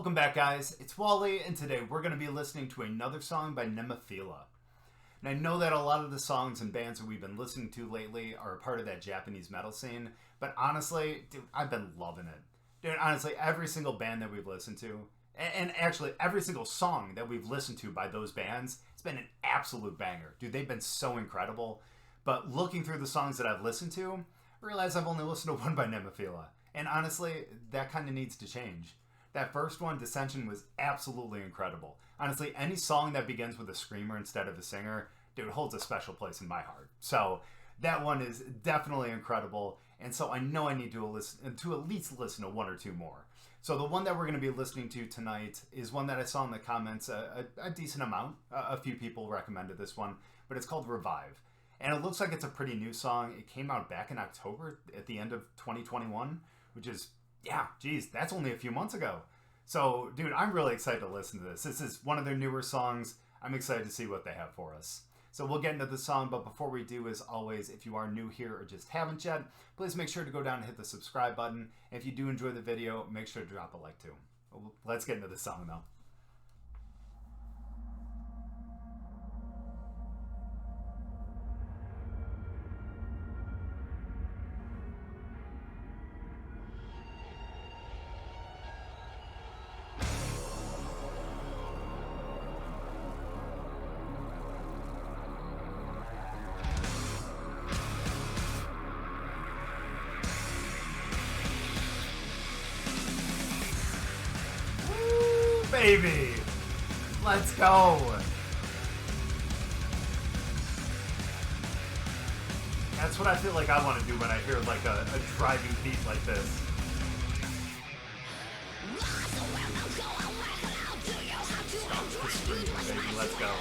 Welcome back, guys. It's Wally, and today we're going to be listening to another song by Nemophila. And I know that a lot of the songs and bands that we've been listening to lately are a part of that Japanese metal scene, but honestly, dude, I've been loving it. Dude, honestly, every single band that we've listened to, and actually every single song that we've listened to by those bands, it's been an absolute banger. Dude, they've been so incredible. But looking through the songs that I've listened to, I realize I've only listened to one by Nemophila. And honestly, that kind of needs to change. That first one, Dissension, was absolutely incredible. Honestly, any song that begins with a screamer instead of a singer, dude, holds a special place in my heart. So that one is definitely incredible. And so I know I need to at least listen to one or two more. So the one that we're going to be listening to tonight is one that I saw in the comments a decent amount. A few people recommended this one, but it's called Revive. And it looks like it's a pretty new song. It came out back in October at the end of 2021, which is, yeah, geez, that's only a few months ago. So, dude, I'm really excited to listen to this. This is one of their newer songs. I'm excited to see what they have for us. So we'll get into the song, but before we do, as always, if you are new here or just haven't yet, please make sure to go down and hit the subscribe button. If you do enjoy the video, make sure to drop a like too. Let's get into the song, though. Baby, let's go. That's what I feel like I want to do when I hear like a driving beat like this. Stop the scream, baby, let's go.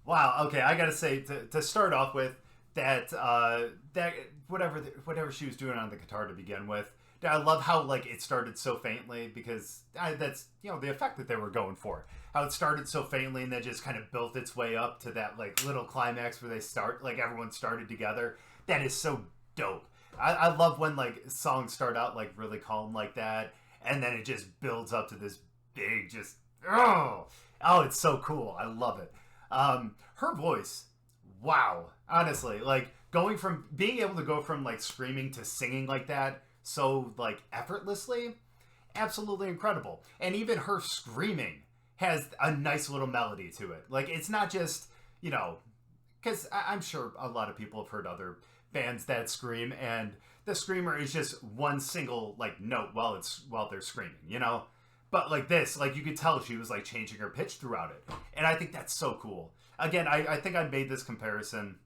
Wow. Okay, I gotta say to start off with that whatever she was doing on the guitar to begin with. I love how like it started so faintly because that's the effect that they were going for. How it started so faintly and then just kind of built its way up to that like little climax where everyone started together. That is so dope. I love when like songs start out like really calm like that and then it just builds up to this big just it's so cool. I love it. Her voice, wow. Honestly, like being able to go from like screaming to singing like that so like effortlessly, absolutely incredible. And even her screaming has a nice little melody to it. Like it's not just, because I'm sure a lot of people have heard other bands that scream and the screamer is just one single like note while they're screaming, But like this, like you could tell she was like changing her pitch throughout it. And I think that's so cool. Again, I think I made this comparison.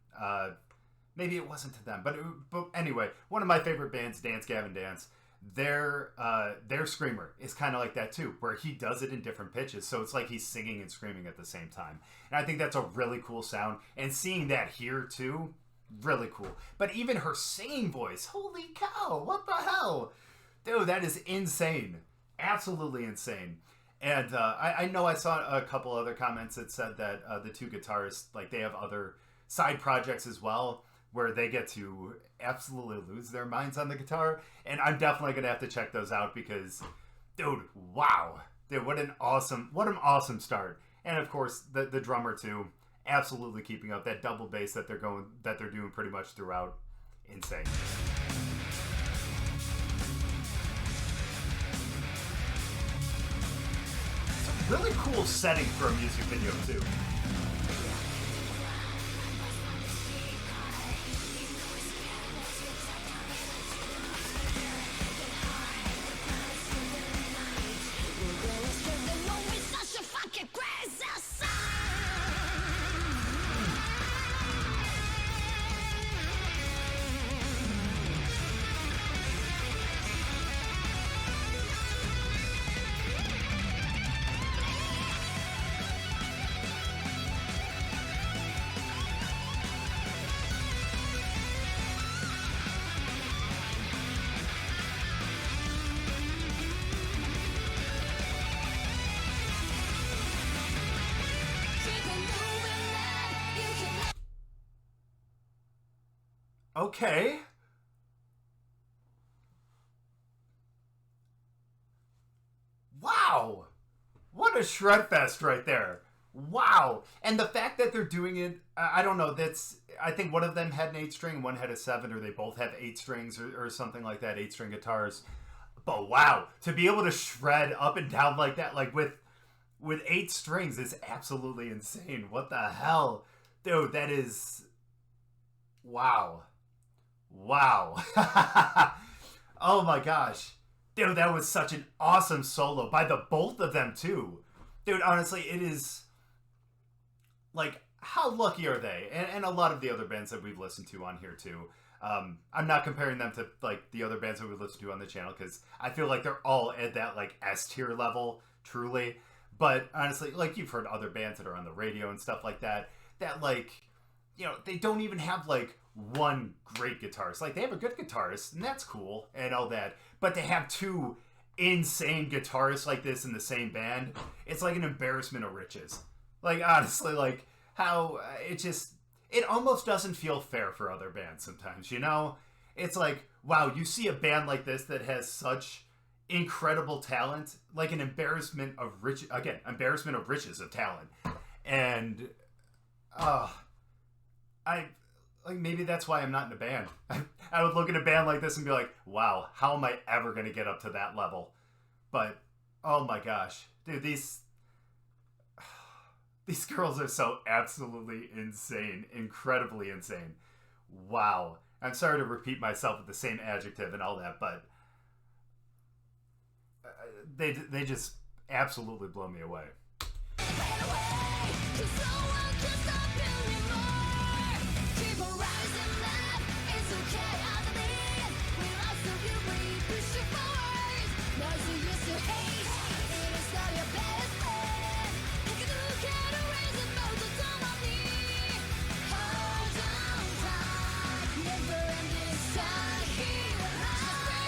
Maybe it wasn't to them. But anyway, one of my favorite bands, Dance Gavin Dance, their screamer is kind of like that too, where he does it in different pitches. So it's like he's singing and screaming at the same time. And I think that's a really cool sound. And seeing that here too, really cool. But even her singing voice, holy cow, what the hell? Dude, that is insane. Absolutely insane. And I know I saw a couple other comments that said that the two guitarists, like they have other side projects as well where they get to absolutely lose their minds on the guitar. And I'm definitely going to have to check those out because, dude, wow. Dude, what an awesome start. And of course, the drummer too, absolutely keeping up that double bass that they're doing pretty much throughout. Insane. Really cool setting for a music video too. Okay. Wow. What a shred fest right there. Wow. And the fact that they're doing it, I don't know, I think one of them had an 8 string, one had a 7, or they both have 8 strings or something like that, 8 string guitars. But wow, to be able to shred up and down like that, like with 8 strings is absolutely insane. What the hell? Dude, that is, wow. Wow. Oh my gosh. Dude, that was such an awesome solo by the both of them too. Dude, honestly, it is like, how lucky are they? And a lot of the other bands that we've listened to on here too. I'm not comparing them to like the other bands that we listen to on the channel because I feel like they're all at that like S tier level, truly. But honestly, like you've heard other bands that are on the radio and stuff like that, that like, they don't even have like one great guitarist. Like they have a good guitarist, and that's cool and all that. But to have two insane guitarists like this in the same band, it's like an embarrassment of riches. Like honestly, like how it almost doesn't feel fair for other bands sometimes, It's like, wow, you see a band like this that has such incredible talent, like an embarrassment of riches of talent. And I like maybe that's why I'm not in a band. I would look at a band like this and be like, wow, how am I ever going to get up to that level? But oh my gosh, dude, these girls are so absolutely insane, incredibly insane. Wow. I'm sorry to repeat myself with the same adjective and all that, but they just absolutely blow me away.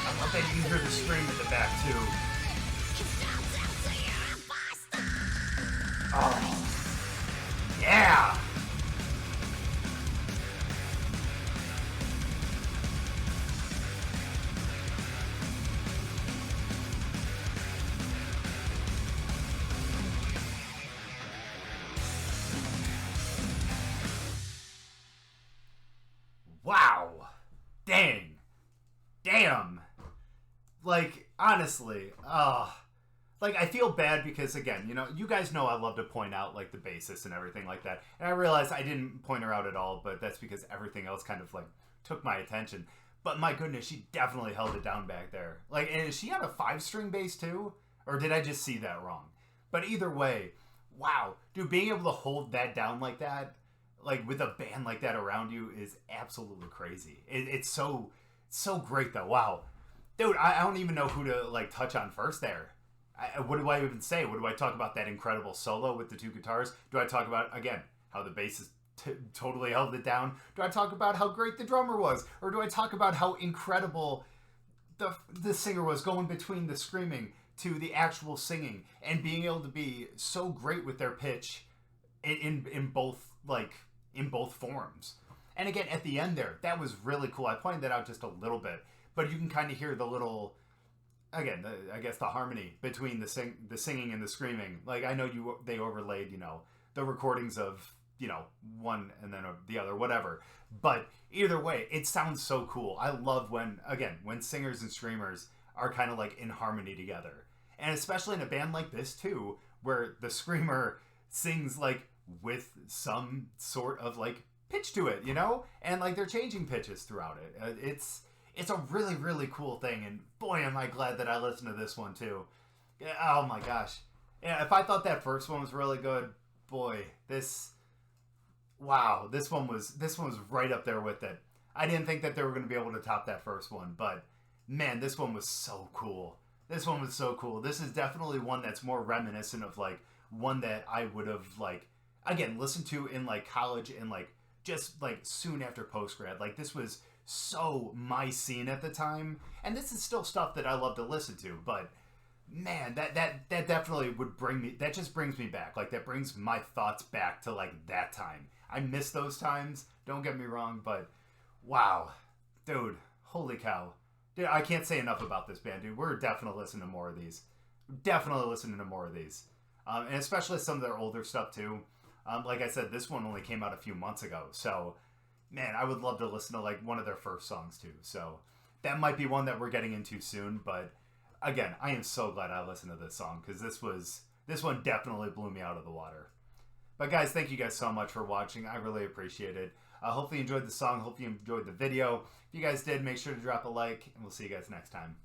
I love that you can hear the scream in the back too. Oh, yeah! Wow! Dang! Damn! Like, honestly, like, I feel bad because, again, you guys know I love to point out, like, the bassist and everything like that. And I realize I didn't point her out at all, but that's because everything else kind of, like, took my attention. But my goodness, she definitely held it down back there. Like, and is she on a 5-string bass, too? Or did I just see that wrong? But either way, wow. Dude, being able to hold that down like that, like, with a band like that around you is absolutely crazy. It's so great, though. Wow. Dude, I don't even know who to, like, touch on first there. What do I even say? What do I talk about? That incredible solo with the two guitars? Do I talk about, again, how the bassist totally held it down? Do I talk about how great the drummer was? Or do I talk about how incredible the singer was, going between the screaming to the actual singing and being able to be so great with their pitch in both forms? And again, at the end there, that was really cool. I pointed that out just a little bit, but you can kind of hear the little, again, I guess the harmony between the singing and the screaming. Like, I know they overlaid, the recordings of, one and then the other, whatever. But either way, it sounds so cool. I love when singers and screamers are kind of like in harmony together. And especially in a band like this too, where the screamer sings like with some sort of like pitch to it, and like they're changing pitches throughout it. It's a really, really cool thing, and boy, am I glad that I listened to this one too. Oh my gosh. Yeah, if I thought that first one was really good, boy, this one was right up there with it. I didn't think that they were going to be able to top that first one, but man, this one was so cool. This one was so cool. This is definitely one that's more reminiscent of like one that I would have like, again, listened to in like college and like just like soon after post grad. Like, this was so my scene at the time, and this is still stuff that I love to listen to, but man, that definitely would just brings me back. Like, that brings my thoughts back to like that time. I miss those times, don't get me wrong, but Wow, dude, holy cow. Dude, I can't say enough about this band, dude. We're definitely listening to more of these. Definitely listening to more of these. And especially some of their older stuff, too. Like I said, this one only came out a few months ago. So, man, I would love to listen to, like, one of their first songs, too. So, that might be one that we're getting into soon. But, again, I am so glad I listened to this song. Because this one definitely blew me out of the water. But, guys, thank you guys so much for watching. I really appreciate it. Hopefully you enjoyed the song. Hopefully you enjoyed the video. If you guys did, make sure to drop a like. And we'll see you guys next time.